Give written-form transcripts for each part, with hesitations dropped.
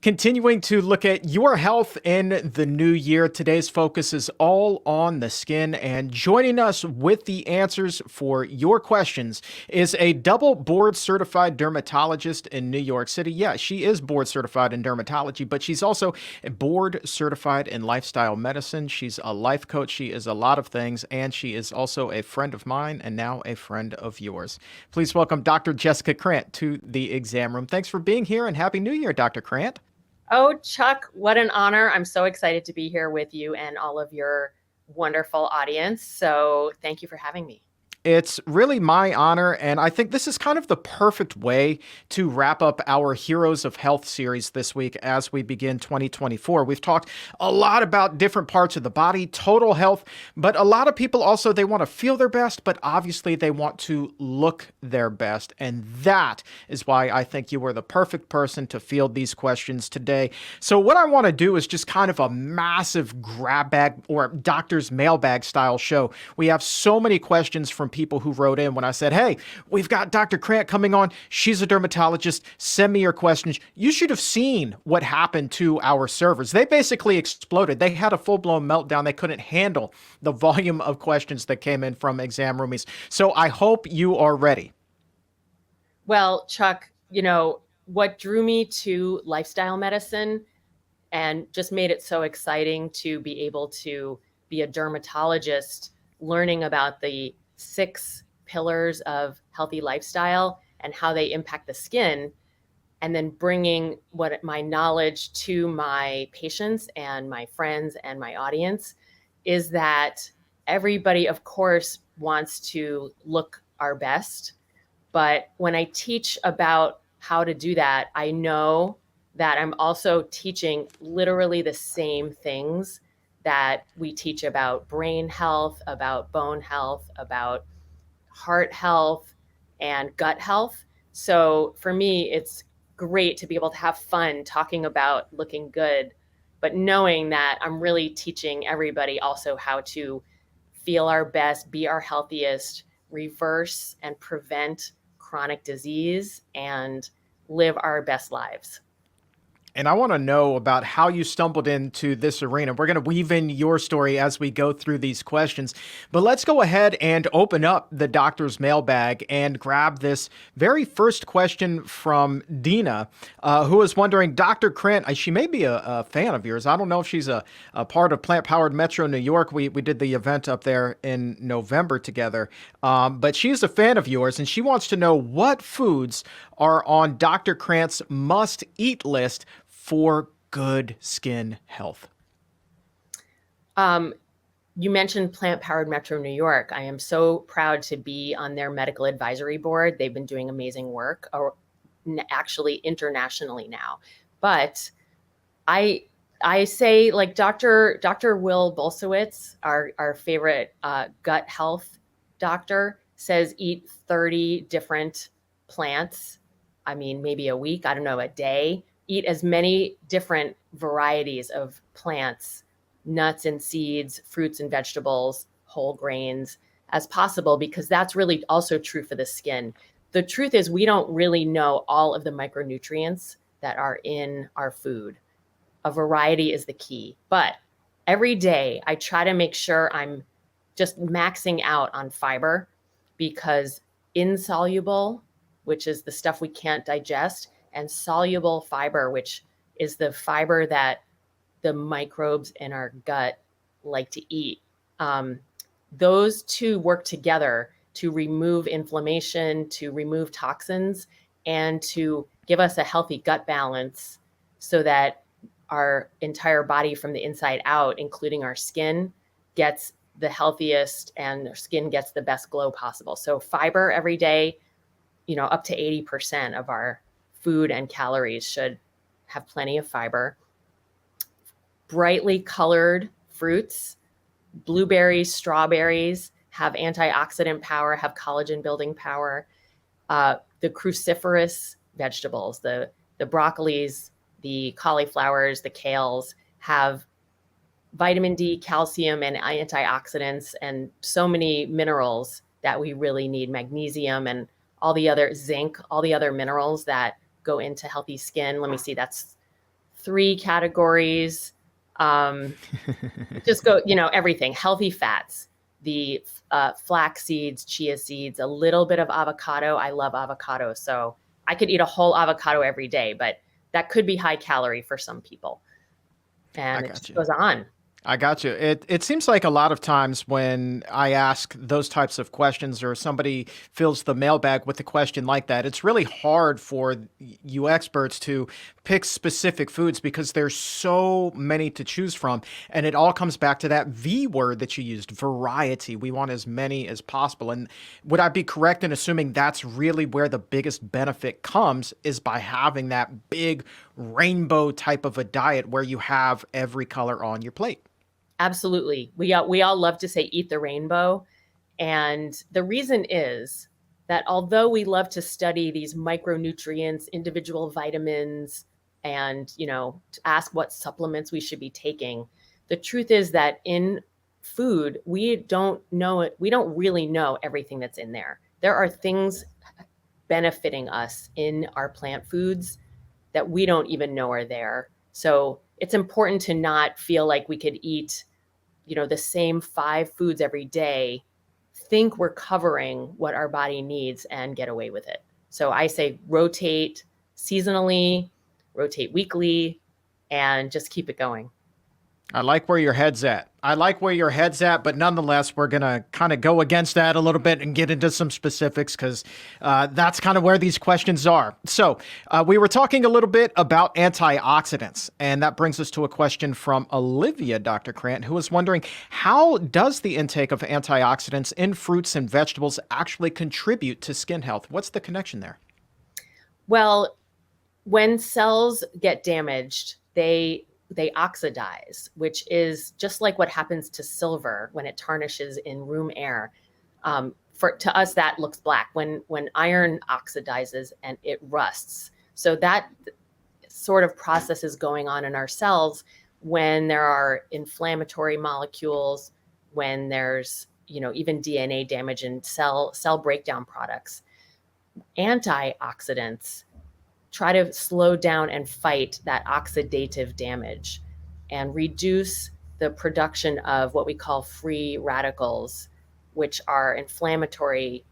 Continuing to look at your health in the new year. Today's focus is all on the skin, and joining us with the answers for your questions is a double board certified dermatologist in New York City. Yeah, she is board certified in dermatology, but she's also board certified in lifestyle medicine. She's a life coach. She is a lot of things, and she is also a friend of mine and now a friend of yours. Please welcome Dr. Jessica Krant to the exam room. Thanks for being here, and Happy New Year, Dr. Krant. Oh, Chuck, what an honor. I'm so excited to be here with you and all of your wonderful audience. So thank you for having me. It's really my honor, and I think this is kind of the perfect way to wrap up our Heroes of Health series this week as we begin 2024. We've talked a lot about different parts of the body, total health, but a lot of people also, they want to feel their best, but obviously they want to look their best, and that is why I think you were the perfect person to field these questions today. So what I want to do is just kind of a massive grab bag or doctor's mailbag style show. We have so many questions from people who wrote in when I said, hey, we've got Dr. Krant coming on. She's a dermatologist. Send me your questions. You should have seen what happened to our servers. They basically exploded. They had a full-blown meltdown. They couldn't handle the volume of questions that came in from exam roomies. So I hope you are ready. Well, Chuck, what drew me to lifestyle medicine and just made it so exciting to be able to be a dermatologist, learning about the 6 pillars of healthy lifestyle and how they impact the skin, and then bringing my knowledge to my patients and my friends and my audience is that everybody, of course, wants to look our best. But when I teach about how to do that, I know that I'm also teaching literally the same things that we teach about brain health, about bone health, about heart health, and gut health. So for me, it's great to be able to have fun talking about looking good, but knowing that I'm really teaching everybody also how to feel our best, be our healthiest, reverse and prevent chronic disease, and live our best lives. And I want to know about how you stumbled into this arena. We're going to weave in your story as we go through these questions. But let's go ahead and open up the doctor's mailbag and grab this very first question from Dina, who is wondering, Dr. Krant, she may be a fan of yours. I don't know if she's a part of Plant Powered Metro New York. We did the event up there in November together. But she's a fan of yours, and she wants to know what foods are on Dr. Krant's must-eat list for good skin health. You mentioned Plant Powered Metro New York. I am so proud to be on their medical advisory board. They've been doing amazing work, or actually internationally now. But I say, like Dr. Will Bolsowitz, our favorite gut health doctor, says eat 30 different plants. I mean, maybe a week, I don't know, a day. Eat as many different varieties of plants, nuts and seeds, fruits and vegetables, whole grains as possible, because that's really also true for the skin. The truth is, we don't really know all of the micronutrients that are in our food. A variety is the key. But every day I try to make sure I'm just maxing out on fiber, because insoluble, which is the stuff we can't digest, and soluble fiber, which is the fiber that the microbes in our gut like to eat. Those two work together to remove inflammation, to remove toxins, and to give us a healthy gut balance so that our entire body from the inside out, including our skin, gets the healthiest and our skin gets the best glow possible. So fiber every day, up to 80% of our food and calories should have plenty of fiber. Brightly colored fruits, blueberries, strawberries have antioxidant power, have collagen building power. The cruciferous vegetables, the broccolis, the cauliflowers, the kales have vitamin D, calcium, and antioxidants, and so many minerals that we really need, magnesium and all the other zinc, all the other minerals that go into healthy skin. Let me see, that's three categories. Just go, everything, healthy fats, the flax seeds, chia seeds, a little bit of avocado. I love avocado. So I could eat a whole avocado every day, but that could be high calorie for some people. I And it got just you. goes on. I got you. It seems like a lot of times when I ask those types of questions or somebody fills the mailbag with a question like that, it's really hard for you experts to pick specific foods because there's so many to choose from. And it all comes back to that V word that you used, variety. We want as many as possible. And would I be correct in assuming that's really where the biggest benefit comes is by having that big rainbow type of a diet where you have every color on your plate? Absolutely. We all love to say eat the rainbow. And the reason is that although we love to study these micronutrients, individual vitamins, and to ask what supplements we should be taking, the truth is that in food, we don't know it. We don't really know everything that's in there. There are things benefiting us in our plant foods that we don't even know are there. So it's important to not feel like we could eat the same five foods every day, think we're covering what our body needs and get away with it. So I say rotate seasonally, rotate weekly, and just keep it going. I like where your head's at. I like where your head's at, but nonetheless, we're going to kind of go against that a little bit and get into some specifics because that's kind of where these questions are. So, we were talking a little bit about antioxidants, and that brings us to a question from Olivia, Dr. Krant, who was wondering how does the intake of antioxidants in fruits and vegetables actually contribute to skin health? What's the connection there? Well, when cells get damaged, they oxidize, which is just like what happens to silver when it tarnishes in room air. To us, that looks black. When iron oxidizes and it rusts, so that sort of process is going on in our cells when there are inflammatory molecules, when there's even DNA damage in cell breakdown products. Antioxidants try to slow down and fight that oxidative damage and reduce the production of what we call free radicals, which are inflammatory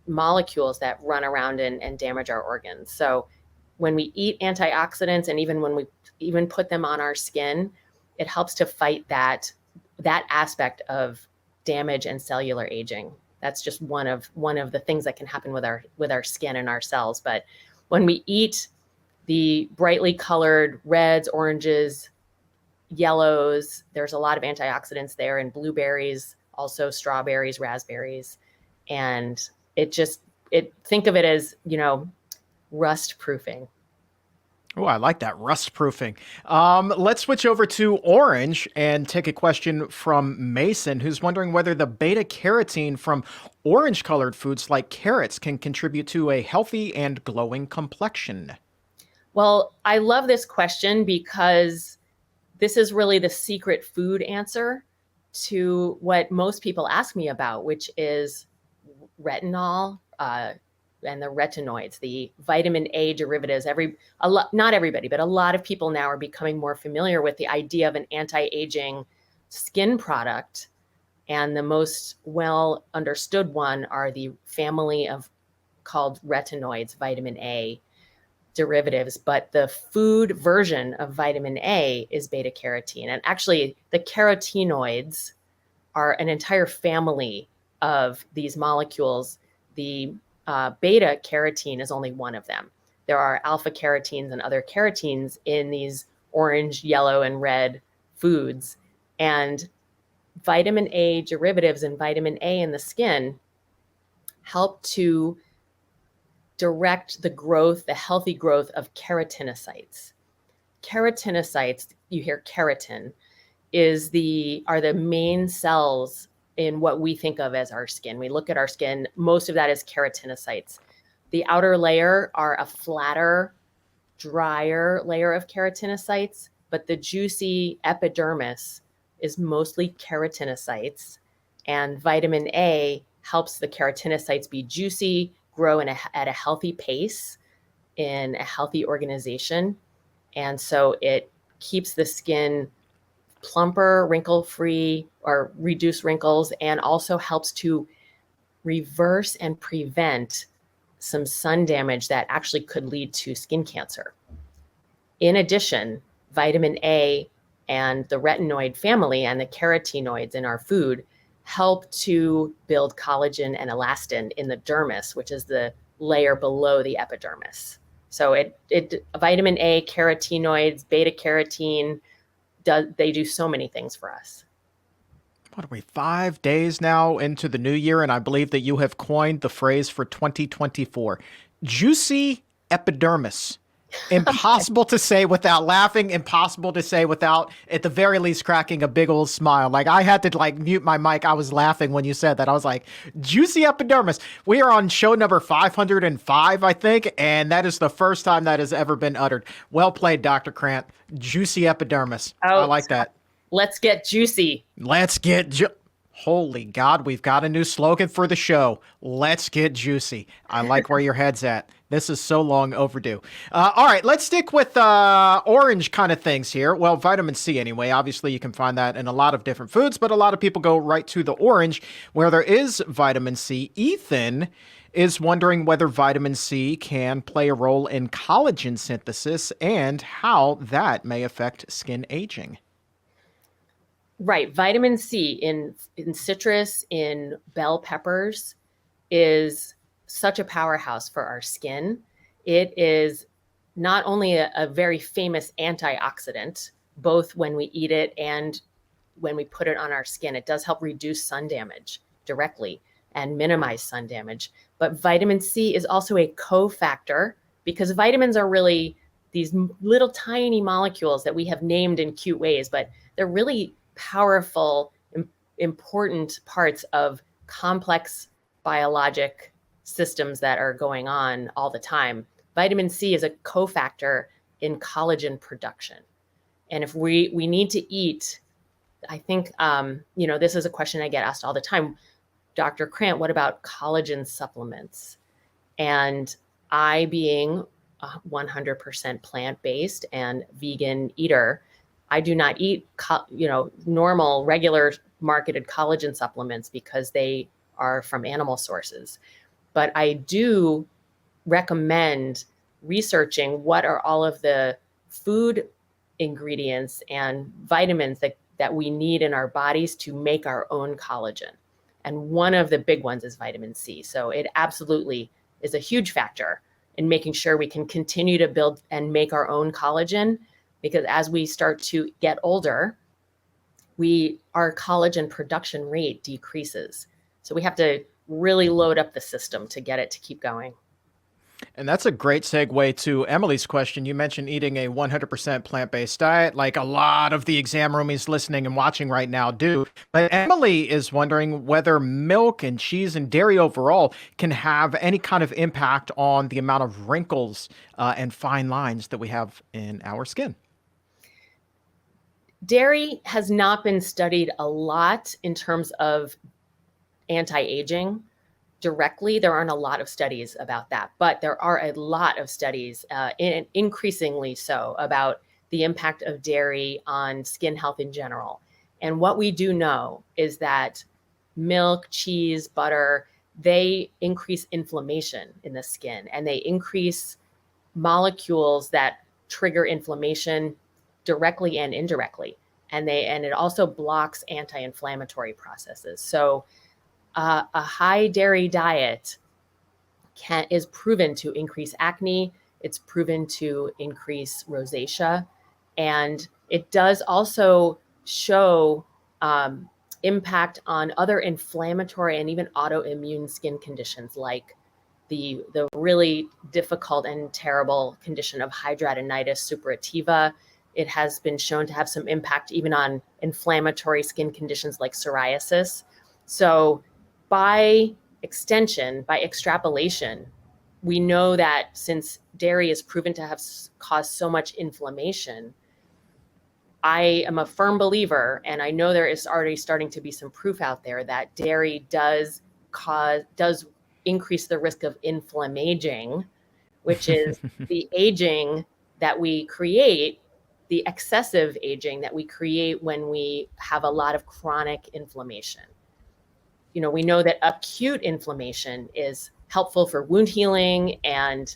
molecules that run around and damage our organs. So when we eat antioxidants, and even when we even put them on our skin, it helps to fight that aspect of damage and cellular aging. That's just one of the things that can happen with our skin and our cells. But when we eat the brightly colored reds, oranges, yellows, there's a lot of antioxidants there in blueberries, also strawberries, raspberries. And think of it as, rust proofing. Oh, I like that rust proofing. Let's switch over to orange and take a question from Mason, who's wondering whether the beta carotene from orange colored foods like carrots can contribute to a healthy and glowing complexion. Well, I love this question because this is really the secret food answer to what most people ask me about, which is retinol, and the retinoids, the vitamin A derivatives. Not everybody, but a lot of people now are becoming more familiar with the idea of an anti-aging skin product. And the most well understood one are the family of called retinoids, vitamin A derivatives. But the food version of vitamin A is beta carotene. And actually, the carotenoids are an entire family of these molecules. The beta carotene is only one of them. There are alpha carotenes and other carotenes in these orange, yellow, and red foods. And vitamin A derivatives and vitamin A in the skin help to direct the healthy growth of keratinocytes. Keratinocytes, you hear keratin, are the main cells in what we think of as our skin. We look at our skin, most of that is keratinocytes. The outer layer are a flatter, drier layer of keratinocytes, but the juicy epidermis is mostly keratinocytes. And vitamin A helps the keratinocytes be juicy, grow at a healthy pace in a healthy organization. And so it keeps the skin plumper, wrinkle-free, or reduce wrinkles, and also helps to reverse and prevent some sun damage that actually could lead to skin cancer. In addition, vitamin A and the retinoid family and the carotenoids in our food help to build collagen and elastin in the dermis, which is the layer below the epidermis. So vitamin A, carotenoids, beta-carotene, they do so many things for us. What are we, 5 days now into the new year? And I believe that you have coined the phrase for 2024, juicy epidermis. Impossible to say without laughing, impossible to say without, at the very least, cracking a big old smile. Like, I had to mute my mic. I was laughing when you said that. I was like, juicy epidermis. We are on show number 505, I think, and that is the first time that has ever been uttered. Well played, Dr. Krant. Juicy epidermis. I like that. Let's get juicy. Let's get Holy God, we've got a new slogan for the show. Let's get juicy. I like where your head's at. This is so long overdue. All right, let's stick with orange kind of things here. Well, vitamin C anyway. Obviously, you can find that in a lot of different foods, but a lot of people go right to the orange where there is vitamin C. Ethan is wondering whether vitamin C can play a role in collagen synthesis and how that may affect skin aging. Right. Vitamin C in citrus, in bell peppers is such a powerhouse for our skin. It is not only a very famous antioxidant, both when we eat it and when we put it on our skin. It does help reduce sun damage directly and minimize sun damage. But vitamin C is also a cofactor because vitamins are really these little tiny molecules that we have named in cute ways, but they're really powerful, important parts of complex biologic systems that are going on all the time. Vitamin C is a cofactor in collagen production. And if we need to eat, I think, this is a question I get asked all the time, Dr. Krant, what about collagen supplements? And I, being a 100% plant-based and vegan eater, I do not eat, normal, regular marketed collagen supplements because they are from animal sources. But I do recommend researching what are all of the food ingredients and vitamins that we need in our bodies to make our own collagen. And one of the big ones is vitamin C. So it absolutely is a huge factor in making sure we can continue to build and make our own collagen. Because as we start to get older, our collagen production rate decreases. So we have to really load up the system to get it to keep going. And that's a great segue to Emily's question. You mentioned eating a 100% plant-based diet, like a lot of the exam roomies listening and watching right now do. But Emily is wondering whether milk and cheese and dairy overall can have any kind of impact on the amount of wrinkles and fine lines that we have in our skin. Dairy has not been studied a lot in terms of anti-aging directly. There aren't a lot of studies about that, but there are a lot of studies, increasingly so, about the impact of dairy on skin health in general. And what we do know is that milk, cheese, butter, they increase inflammation in the skin, and they increase molecules that trigger inflammation directly and indirectly. And it also blocks anti-inflammatory processes. So a high dairy diet is proven to increase acne. It's proven to increase rosacea. And it does also show impact on other inflammatory and even autoimmune skin conditions, like the really difficult and terrible condition of hidradenitis suppurativa. It has been shown to have some impact even on inflammatory skin conditions like psoriasis. So by extension, by extrapolation, we know that since dairy is proven to have caused so much inflammation, I am a firm believer, and I know there is already starting to be some proof out there that dairy does increase the risk of inflammaging, which is the aging that we create, the excessive aging that we create when we have a lot of chronic inflammation. We know that acute inflammation is helpful for wound healing, and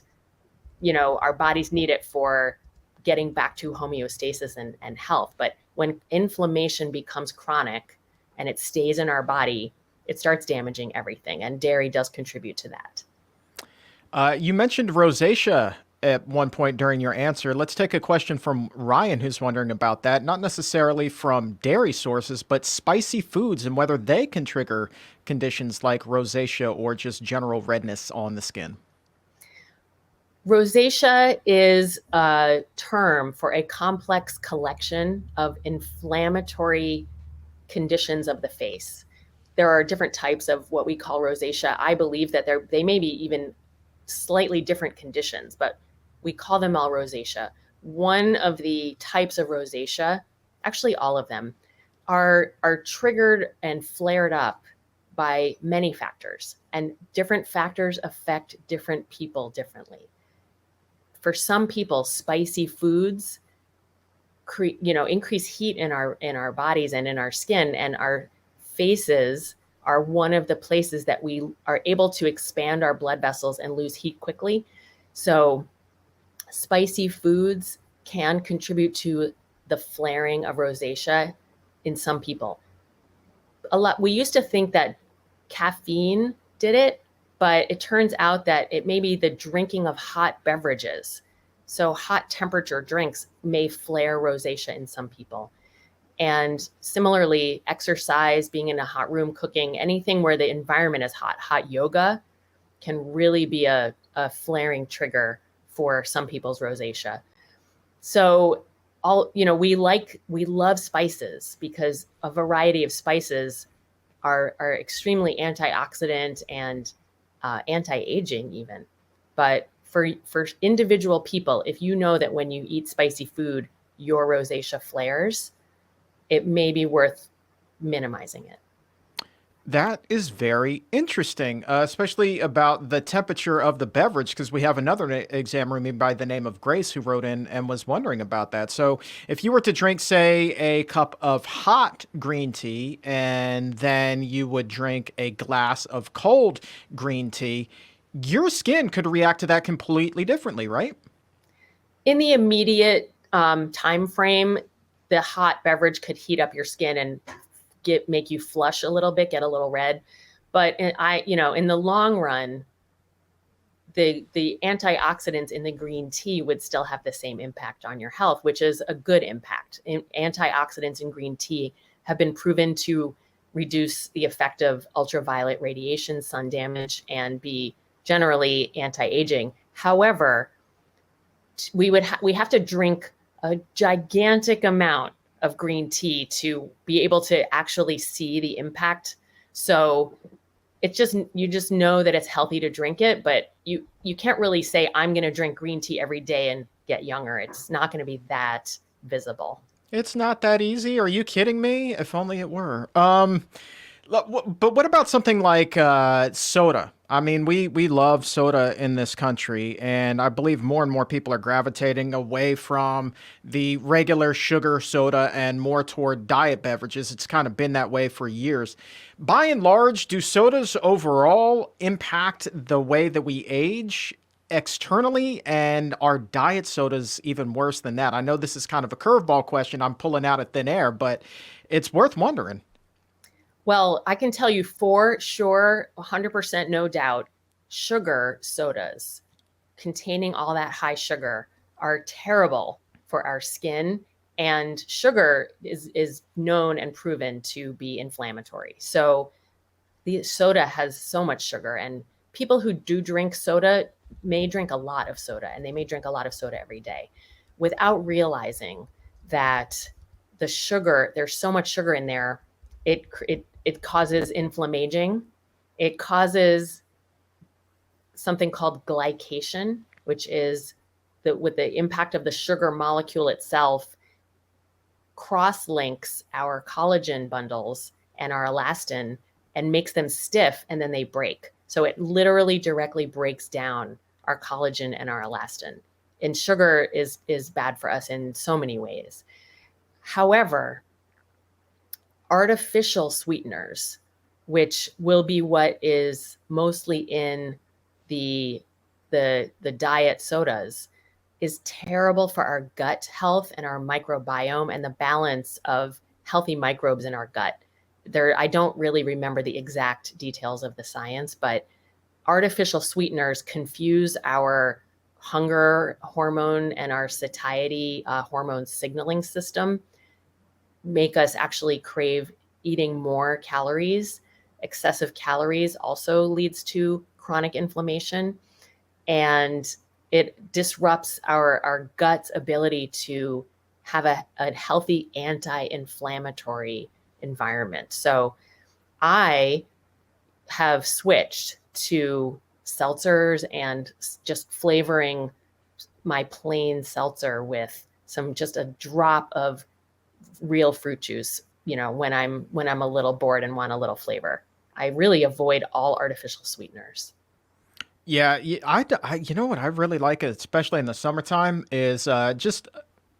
our bodies need it for getting back to homeostasis and health. But when inflammation becomes chronic and it stays in our body, it starts damaging everything, and dairy does contribute to that. You mentioned rosacea at one point during your answer. Let's take a question from Ryan, who's wondering about that. Not necessarily from dairy sources, but spicy foods and whether they can trigger conditions like rosacea or just general redness on the skin. Rosacea is a term for a complex collection of inflammatory conditions of the face. There are different types of what we call rosacea. I believe that they may be even slightly different conditions, but we call them all rosacea. One of the types of rosacea, actually all of them, are triggered and flared up by many factors, and different factors affect different people differently. For some people, spicy foods increase heat in our bodies and in our skin, and our faces are one of the places that we are able to expand our blood vessels and lose heat quickly. So spicy foods can contribute to the flaring of rosacea in some people. We used to think that caffeine did it, but it turns out that it may be the drinking of hot beverages. So hot temperature drinks may flare rosacea in some people. And similarly, exercise, being in a hot room, cooking, anything where the environment is hot yoga can really be a flaring trigger for some people's rosacea. So we love spices because a variety of spices are extremely antioxidant and anti-aging even. But for individual people, if you know that when you eat spicy food, your rosacea flares, it may be worth minimizing it. That is very interesting, especially about the temperature of the beverage, because we have another examiner by the name of Grace who wrote in and was wondering about that. So, if you were to drink, say, a cup of hot green tea, and then you would drink a glass of cold green tea, your skin could react to that completely differently, right? In the immediate time frame, the hot beverage could heat up your skin and make you flush a little bit, get a little red. But in the long run, the antioxidants in the green tea would still have the same impact on your health, which is a good impact. Antioxidants in green tea have been proven to reduce the effect of ultraviolet radiation, sun damage, and be generally anti-aging. However, we have to drink a gigantic amount of green tea to be able to actually see the impact. So you just know that it's healthy to drink it, but you can't really say, I'm going to drink green tea every day and get younger. It's not going to be that visible. It's not that easy. Are you kidding me? If only it were. But what about something like soda? I mean, we love soda in this country, and I believe more and more people are gravitating away from the regular sugar soda and more toward diet beverages. It's kind of been that way for years. By and large, do sodas overall impact the way that we age externally, and are diet sodas even worse than that? I know this is kind of a curveball question I'm pulling out of thin air, but it's worth wondering. Well, I can tell you for sure, 100% no doubt, sugar sodas containing all that high sugar are terrible for our skin. And sugar is known and proven to be inflammatory. So the soda has so much sugar, and people who do drink soda may drink a lot of soda, and they may drink a lot of soda every day without realizing that there's so much sugar in there. It causes inflammaging. It causes something called glycation, which is with the impact of the sugar molecule itself, cross-links our collagen bundles and our elastin and makes them stiff, and then they break. So it literally directly breaks down our collagen and our elastin. And sugar is bad for us in so many ways. However, artificial sweeteners, which will be what is mostly in the the diet sodas, is terrible for our gut health and our microbiome and the balance of healthy microbes in our gut. I don't really remember the exact details of the science, but artificial sweeteners confuse our hunger hormone and our satiety hormone signaling system, make us actually crave eating more calories. Excessive calories also leads to chronic inflammation, and it disrupts our gut's ability to have a healthy anti-inflammatory environment. So I have switched to seltzers and just flavoring my plain seltzer with just a drop of real fruit juice, when I'm a little bored and want a little flavor. I really avoid all artificial sweeteners. Yeah, you know what I really like, especially in the summertime, is just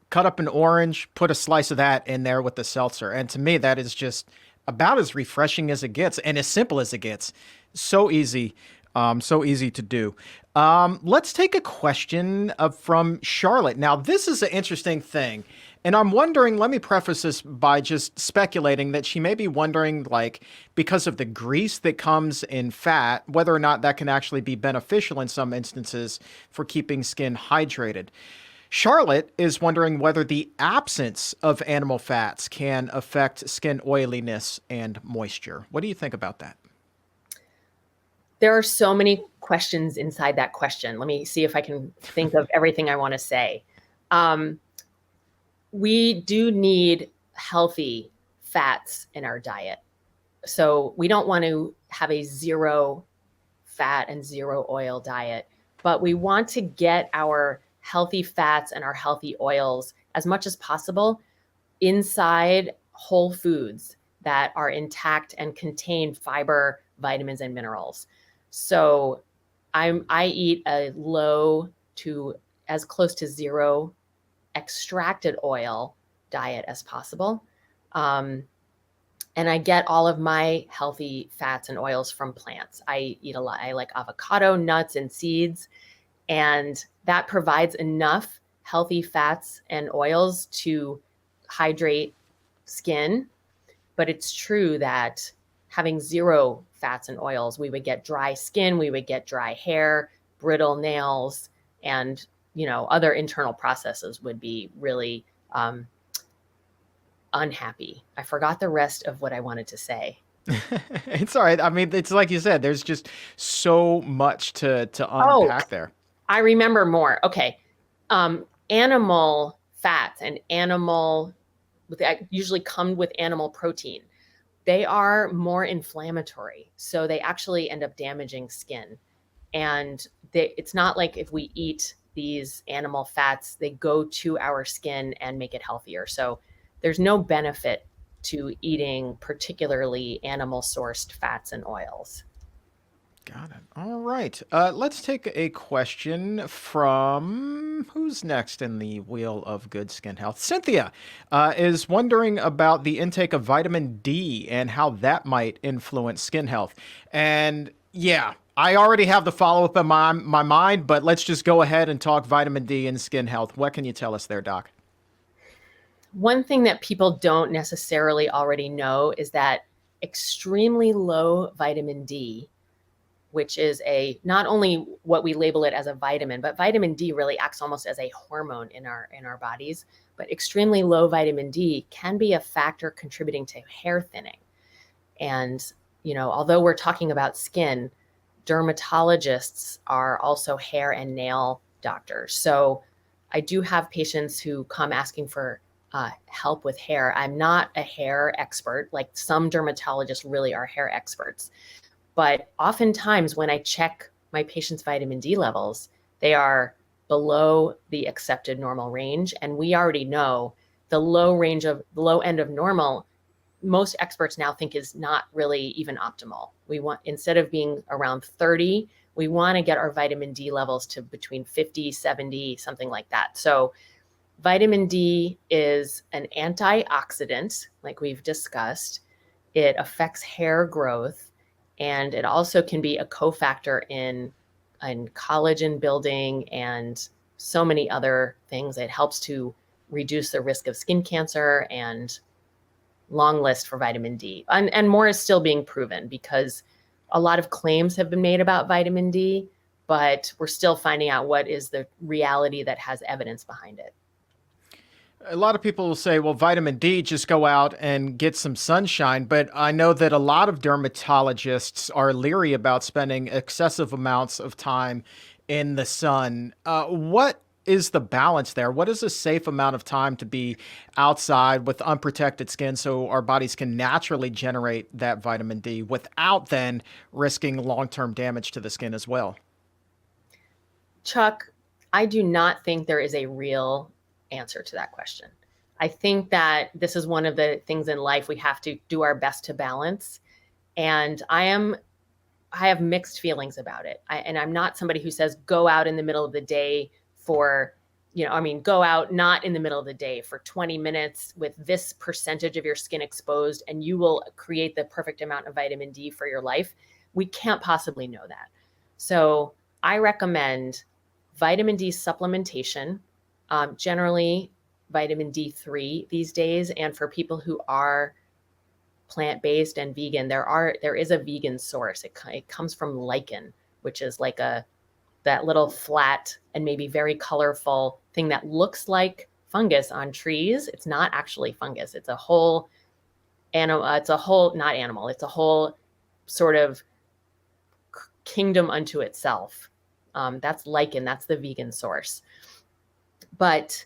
cut up an orange, put a slice of that in there with the seltzer. And to me, that is just about as refreshing as it gets and as simple as it gets. So easy. So easy to do. Let's take a question from Charlotte. Now, this is an interesting thing. And I'm wondering, let me preface this by just speculating that she may be wondering, like, because of the grease that comes in fat, whether or not that can actually be beneficial in some instances for keeping skin hydrated. Charlotte is wondering whether the absence of animal fats can affect skin oiliness and moisture. What do you think about that? There are so many questions inside that question. Let me see if I can think of everything I want to say. We do need healthy fats in our diet. So we don't want to have a zero fat and zero oil diet, but we want to get our healthy fats and our healthy oils as much as possible inside whole foods that are intact and contain fiber, vitamins, and minerals. So I eat a low to as close to zero extracted oil diet as possible. And I get all of my healthy fats and oils from plants. I eat a lot. I like avocado, nuts, and seeds. And that provides enough healthy fats and oils to hydrate skin. But it's true that having zero fats and oils, we would get dry skin, we would get dry hair, brittle nails, and other internal processes would be really unhappy. I forgot the rest of what I wanted to say. It's all right. I mean, it's like you said, there's just so much to Oh, unpack there. I remember more. Okay. Animal fats and usually come with animal protein. They are more inflammatory. So they actually end up damaging skin. And it's not like if we eat these animal fats, they go to our skin and make it healthier. So there's no benefit to eating particularly animal sourced fats and oils. Got it. All right. Let's take a question from who's next in the wheel of good skin health. Cynthia is wondering about the intake of vitamin D and how that might influence skin health. And yeah, I already have the follow up in my mind, but let's just go ahead and talk vitamin D and skin health. What can you tell us there, Doc? One thing that people don't necessarily already know is that extremely low vitamin D, which is not only what we label it as a vitamin, but vitamin D really acts almost as a hormone in our bodies. But extremely low vitamin D can be a factor contributing to hair thinning. And, although we're talking about skin, dermatologists are also hair and nail doctors. So I do have patients who come asking for help with hair. I'm not a hair expert, like some dermatologists really are hair experts. But oftentimes when I check my patient's vitamin D levels, they are below the accepted normal range. And we already know the low end of normal, most experts now think is not really even optimal. We want, instead of being around 30, We want to get our vitamin D levels to between 50, 70, something like that. So vitamin D is an antioxidant, like we've discussed. It affects hair growth, and it also can be a cofactor in collagen building and so many other things. It helps to reduce the risk of skin cancer, and long list for vitamin D. And more is still being proven because a lot of claims have been made about vitamin D, but we're still finding out what is the reality that has evidence behind it. A lot of people will say, well, vitamin D, just go out and get some sunshine. But I know that a lot of dermatologists are leery about spending excessive amounts of time in the sun. What is the balance there? What is a safe amount of time to be outside with unprotected skin so our bodies can naturally generate that vitamin D without then risking long term damage to the skin as well? Chuck, I do not think there is a real answer to that question. I think that this is one of the things in life we have to do our best to balance. And I have mixed feelings about it. And I'm not somebody who says go out in the middle of the day for, go out not in the middle of the day for 20 minutes with this percentage of your skin exposed, and you will create the perfect amount of vitamin D for your life. We can't possibly know that. So I recommend vitamin D supplementation, generally vitamin D3 these days. And for people who are plant-based and vegan, there is a vegan source. It comes from lichen, which is like that little flat and maybe very colorful thing that looks like fungus on trees. It's not actually fungus. It's a whole animal. It's a whole not animal. It's a whole sort of kingdom unto itself. That's lichen. That's the vegan source. But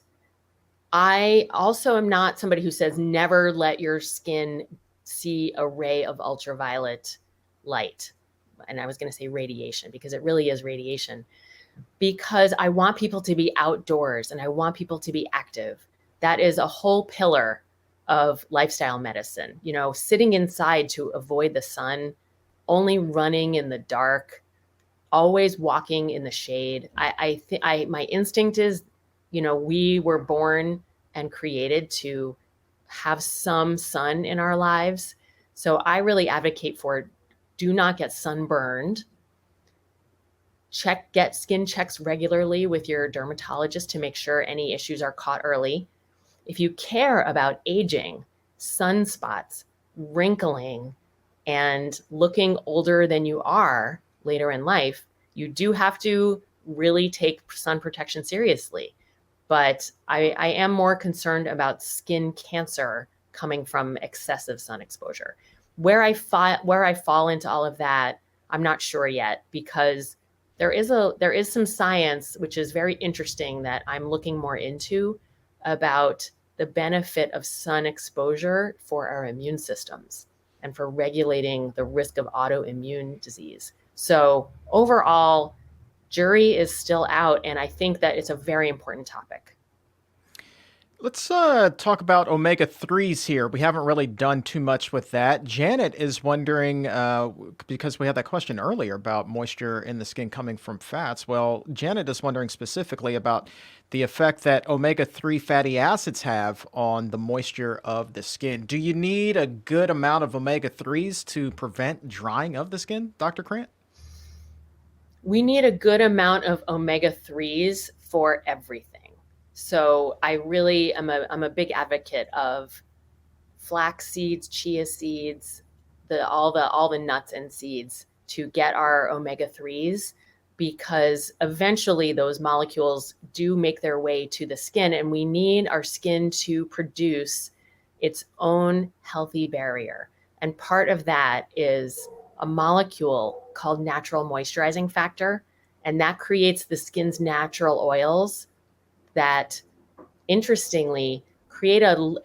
I also am not somebody who says never let your skin see a ray of ultraviolet light. And I was going to say radiation because it really is radiation, because I want people to be outdoors and I want people to be active. That is a whole pillar of lifestyle medicine. Sitting inside to avoid the sun, only running in the dark, always walking in the shade. My instinct is, we were born and created to have some sun in our lives. So I really advocate for do not get sunburned. Get skin checks regularly with your dermatologist to make sure any issues are caught early. If you care about aging, sunspots, wrinkling, and looking older than you are later in life, you do have to really take sun protection seriously. But I am more concerned about skin cancer coming from excessive sun exposure. Where I fall into all of that, I'm not sure yet, because there is some science which is very interesting that I'm looking more into about the benefit of sun exposure for our immune systems and for regulating the risk of autoimmune disease. So overall, jury is still out, and I think that it's a very important topic. Let's talk about omega 3s here. We haven't really done too much with that. Janet is wondering, because we had that question earlier about moisture in the skin coming from fats. Well, Janet is wondering specifically about the effect that omega 3 fatty acids have on the moisture of the skin. Do you need a good amount of omega 3s to prevent drying of the skin, Dr. Krant? We need a good amount of omega 3s for everything. So I really am I'm a big advocate of flax seeds, chia seeds, all the nuts and seeds to get our omega 3s, because eventually those molecules do make their way to the skin, and we need our skin to produce its own healthy barrier. And part of that is a molecule called natural moisturizing factor, and that creates the skin's natural oils that interestingly create an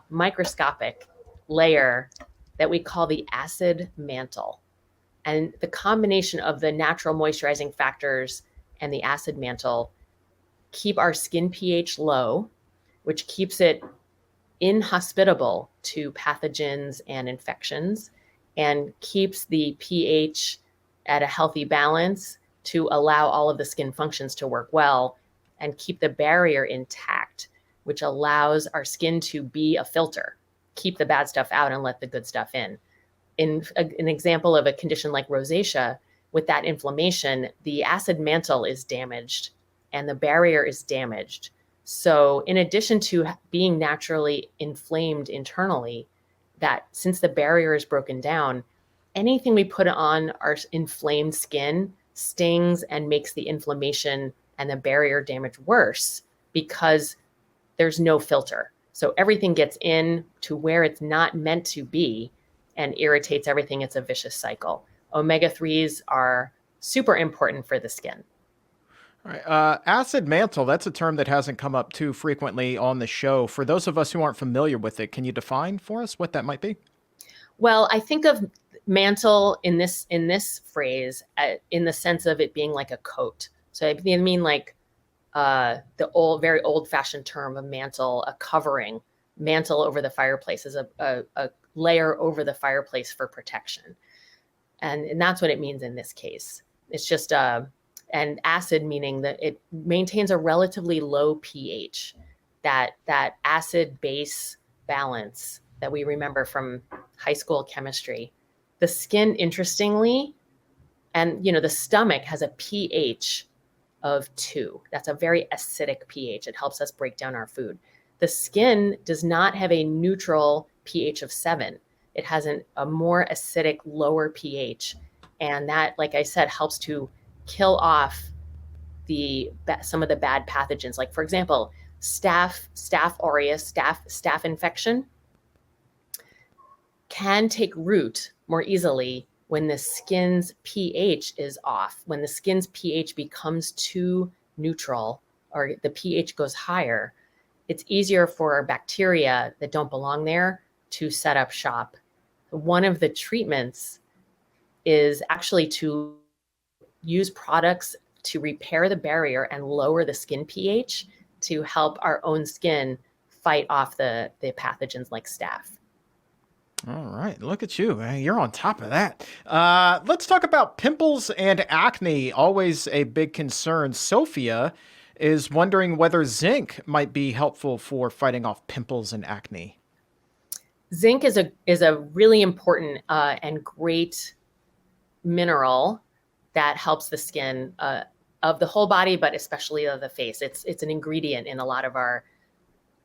microscopic layer that we call the acid mantle. And the combination of the natural moisturizing factors and the acid mantle keep our skin pH low, which keeps it inhospitable to pathogens and infections, and keeps the pH at a healthy balance to allow all of the skin functions to work well and keep the barrier intact, which allows our skin to be a filter, keep the bad stuff out and let the good stuff in. An example of a condition like rosacea, with that inflammation, the acid mantle is damaged and the barrier is damaged. So in addition to being naturally inflamed internally, that since the barrier is broken down, anything we put on our inflamed skin stings and makes the inflammation and the barrier damage worse because there's no filter. So everything gets in to where it's not meant to be and irritates everything. It's a vicious cycle. Omega-3s are super important for the skin. All right. Acid mantle, that's a term that hasn't come up too frequently on the show. For those of us who aren't familiar with it, can you define for us what that might be? Well, I think of mantle in this phrase in the sense of it being like a coat. So I mean like the very old fashioned term of mantle, a covering. Mantle over the fireplace is a layer over the fireplace for protection. And that's what it means in this case. It's just and acid meaning that it maintains a relatively low pH, that acid base balance that we remember from high school chemistry. The skin, interestingly, and the stomach has a pH of 2. That's a very acidic pH. It helps us break down our food. The skin does not have a neutral pH of 7. It has a more acidic, lower pH. And that, like I said, helps to kill off some of the bad pathogens. Like, for example, staph aureus, staph infection can take root more easily when the skin's pH is off. When the skin's pH becomes too neutral or the pH goes higher, it's easier for bacteria that don't belong there to set up shop. One of the treatments is actually to use products to repair the barrier and lower the skin pH to help our own skin fight off the pathogens like staph. All right, look at you. You're on top of that. Let's talk about pimples and acne, always a big concern. Sophia is wondering whether zinc might be helpful for fighting off pimples and acne. Zinc is a really important and great mineral that helps the skin of the whole body, but especially of the face. It's an ingredient in a lot of our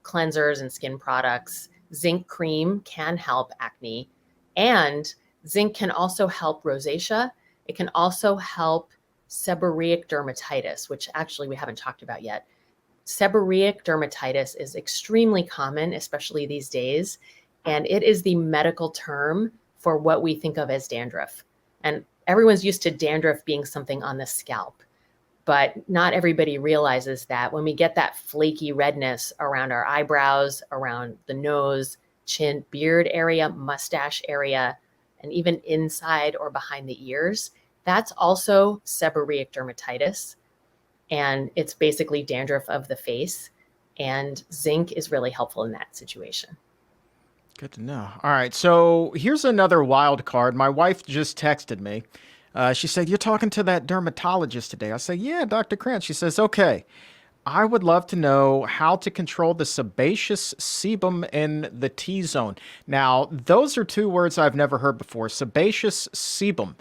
cleansers and skin products. Zinc cream can help acne, and zinc can also help rosacea. It can also help seborrheic dermatitis, which actually we haven't talked about yet. Seborrheic dermatitis is extremely common, especially these days, and it is the medical term for what we think of as dandruff. And everyone's used to dandruff being something on the scalp, but not everybody realizes that when we get that flaky redness around our eyebrows, around the nose, chin, beard area, mustache area, and even inside or behind the ears, that's also seborrheic dermatitis. And it's basically dandruff of the face. And zinc is really helpful in that situation. Good to know. All right, so here's another wild card. My wife just texted me. She said, "You're talking to that dermatologist today." I say, "Yeah, Dr. Krants." She says, "Okay, I would love to know how to control the sebaceous sebum in the T-zone." Now, those are two words I've never heard before. Sebaceous sebum.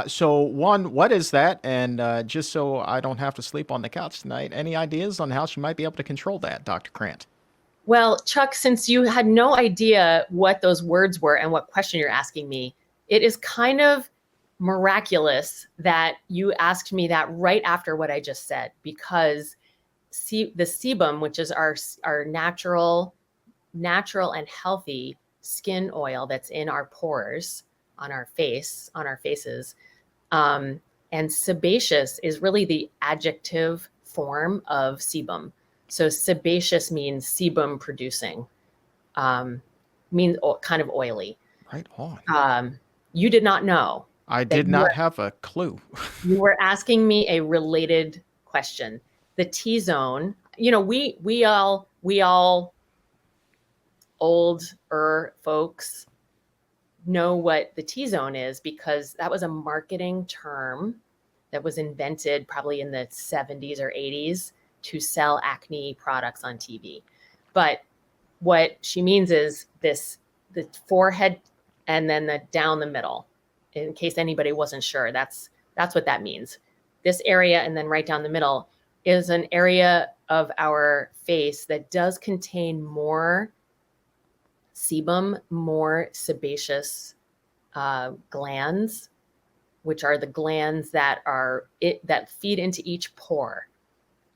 So one, what is that? And just so I don't have to sleep on the couch tonight, any ideas on how she might be able to control that, Dr. Krant? Well, Chuck, since you had no idea what those words were and what question you're asking me, it is kind of miraculous that you asked me that right after what I just said, because the sebum, which is our natural and healthy skin oil that's in our pores on our faces, and sebaceous is really the adjective form of sebum. So sebaceous means sebum producing, means kind of oily. Right on. You did not know. I did not have a clue. You were asking me a related question. The T-zone, we all older folks know what the T-zone is because that was a marketing term that was invented probably in the 70s or 80s to sell acne products on TV. But what she means is the forehead and then the down the middle. In case anybody wasn't sure, that's what that means. This area and then right down the middle is an area of our face that does contain more sebum, more sebaceous glands, which are the glands that feed into each pore.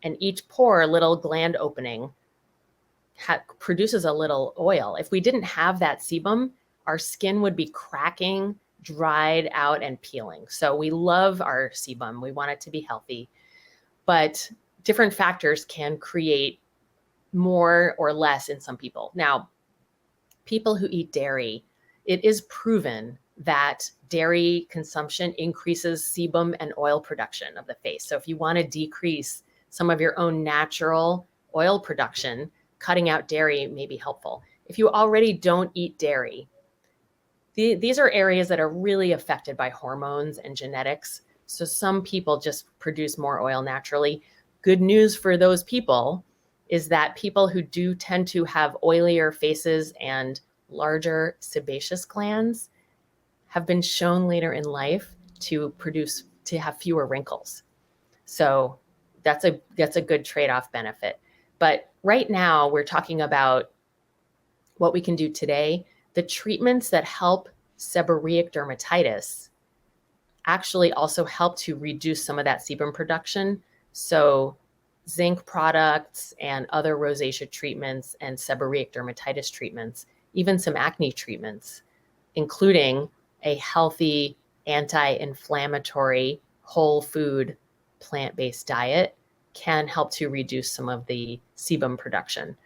And each pore, little gland opening, produces a little oil. If we didn't have that sebum, our skin would be cracking, dried out, and peeling. So we love our sebum. We want it to be healthy. But different factors can create more or less in some people. Now, people who eat dairy, it is proven that dairy consumption increases sebum and oil production of the face. So if you want to decrease some of your own natural oil production, cutting out dairy may be helpful. If you already don't eat dairy, these are areas that are really affected by hormones and genetics. So some people just produce more oil naturally. Good news for those people is that people who do tend to have oilier faces and larger sebaceous glands have been shown later in life to have fewer wrinkles. So that's a good trade-off benefit. But right now we're talking about what we can do today. The treatments that help seborrheic dermatitis actually also help to reduce some of that sebum production. So zinc products and other rosacea treatments and seborrheic dermatitis treatments, even some acne treatments, including a healthy anti-inflammatory whole food plant-based diet, can help to reduce some of the sebum production.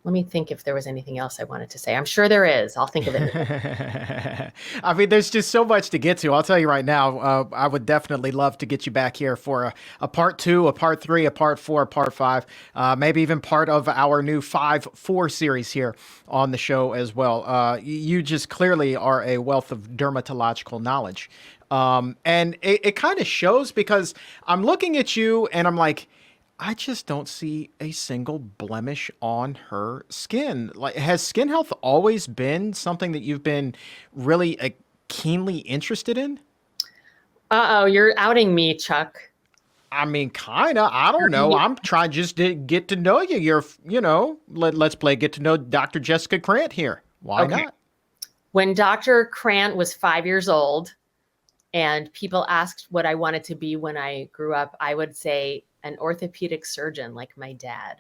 Let me think if there was anything else I wanted to say. I'm sure there is. I'll think of it. I mean, there's just so much to get to. I'll tell you right now, I would definitely love to get you back here for a part 2, a part 3, a part 4, a part 5, maybe even part of our new 5-4 series here on the show as well. You just clearly are a wealth of dermatological knowledge. And it kind of shows because I'm looking at you and I'm like, I just don't see a single blemish on her skin. Like, has skin health always been something that you've been really keenly interested in? Uh-oh, you're outing me, Chuck. I mean, kind of. I don't know. I'm trying just to get to know you. Let's play get to know Dr. Jessica Krant here. Why Okay. not? When Dr. Krant was 5 years old and people asked what I wanted to be when I grew up, I would say an orthopedic surgeon like my dad.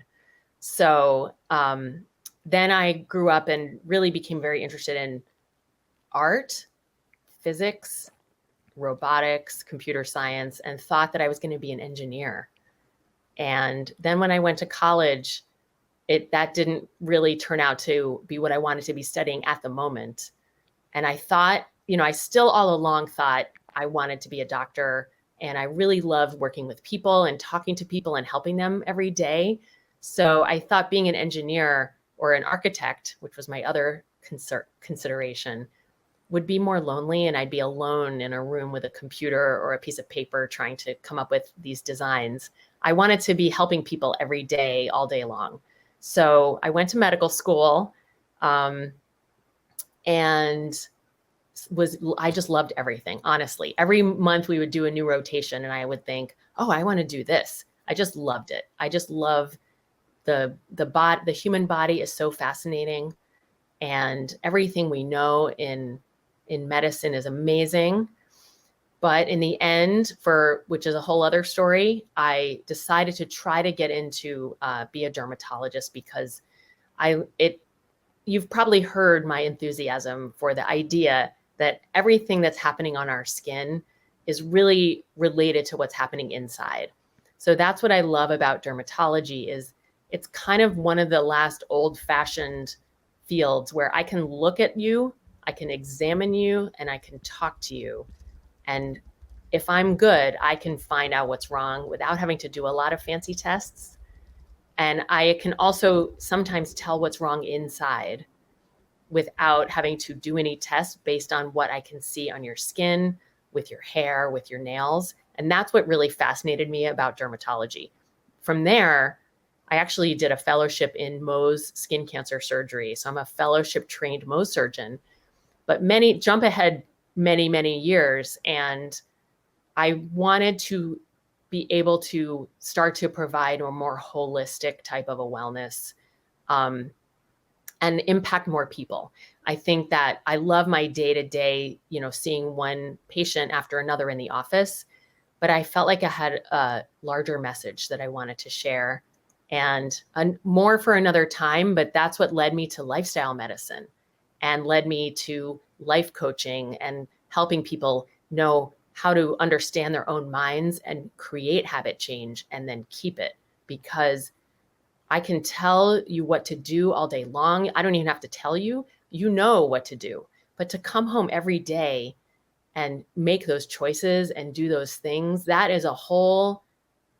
So then I grew up and really became very interested in art, physics, robotics, computer science, and thought that I was going to be an engineer. And then when I went to college, that didn't really turn out to be what I wanted to be studying at the moment. And I thought, I still all along thought I wanted to be a doctor. And I really loved working with people and talking to people and helping them every day. So I thought being an engineer or an architect, which was my other consideration, would be more lonely, and I'd be alone in a room with a computer or a piece of paper trying to come up with these designs. I wanted to be helping people every day, all day long. So I went to medical school, and I just loved everything, honestly. Every month we would do a new rotation and I would think, oh, I want to do this. I just loved it. I just love the human body is so fascinating, and everything we know in medicine is amazing. But in the end, which is a whole other story, I decided to try to get into be a dermatologist because you've probably heard my enthusiasm for the idea that everything that's happening on our skin is really related to what's happening inside. So that's what I love about dermatology is it's kind of one of the last old-fashioned fields where I can look at you, I can examine you, and I can talk to you. And if I'm good, I can find out what's wrong without having to do a lot of fancy tests. And I can also sometimes tell what's wrong inside. without having to do any tests based on what I can see on your skin, with your hair, with your nails. And that's what really fascinated me about dermatology. From there, I actually did a fellowship in Mohs skin cancer surgery. So I'm a fellowship trained Mohs surgeon, but jump ahead many years. And I wanted to be able to start to provide a more holistic type of a wellness, and impact more people. I think that I love my day to day, seeing one patient after another in the office, but I felt like I had a larger message that I wanted to share, and more for another time. But that's what led me to lifestyle medicine and led me to life coaching and helping people know how to understand their own minds and create habit change and then keep it. Because I can tell you what to do all day long. I don't even have to tell you, you know what to do. But to come home every day and make those choices and do those things, that is a whole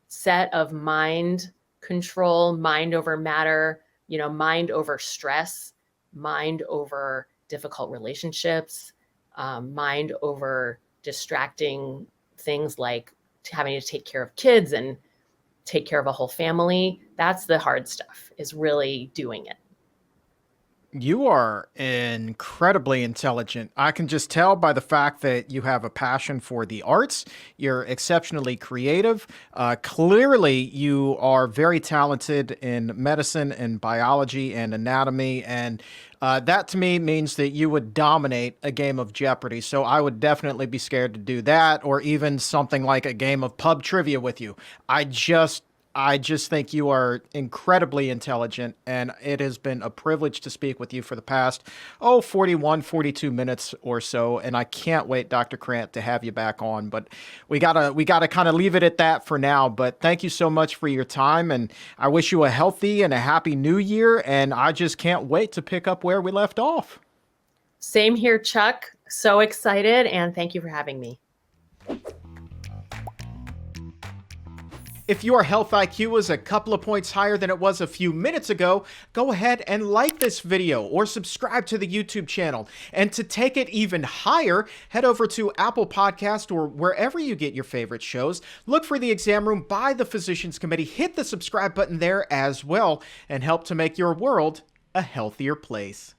set of mind control, mind over matter, mind over stress, mind over difficult relationships, mind over distracting things like having to take care of kids and take care of a whole family. That's the hard stuff, is really doing it. You are incredibly intelligent. I can just tell by the fact that you have a passion for the arts. You're exceptionally creative. Clearly, you are very talented in medicine and biology and anatomy. And that to me means that you would dominate a game of Jeopardy. So I would definitely be scared to do that, or even something like a game of pub trivia with you. I just I just think you are incredibly intelligent, and it has been a privilege to speak with you for the past, 41, 42 minutes or so. And I can't wait, Dr. Krant, to have you back on. But we gotta kind of leave it at that for now. But thank you so much for your time, and I wish you a healthy and a happy new year. And I just can't wait to pick up where we left off. Same here, Chuck. So excited, and thank you for having me. If your health IQ is a couple of points higher than it was a few minutes ago, go ahead and like this video or subscribe to the YouTube channel. And to take it even higher, head over to Apple Podcast or wherever you get your favorite shows. Look for The Exam Room by the Physicians Committee. Hit the subscribe button there as well and help to make your world a healthier place.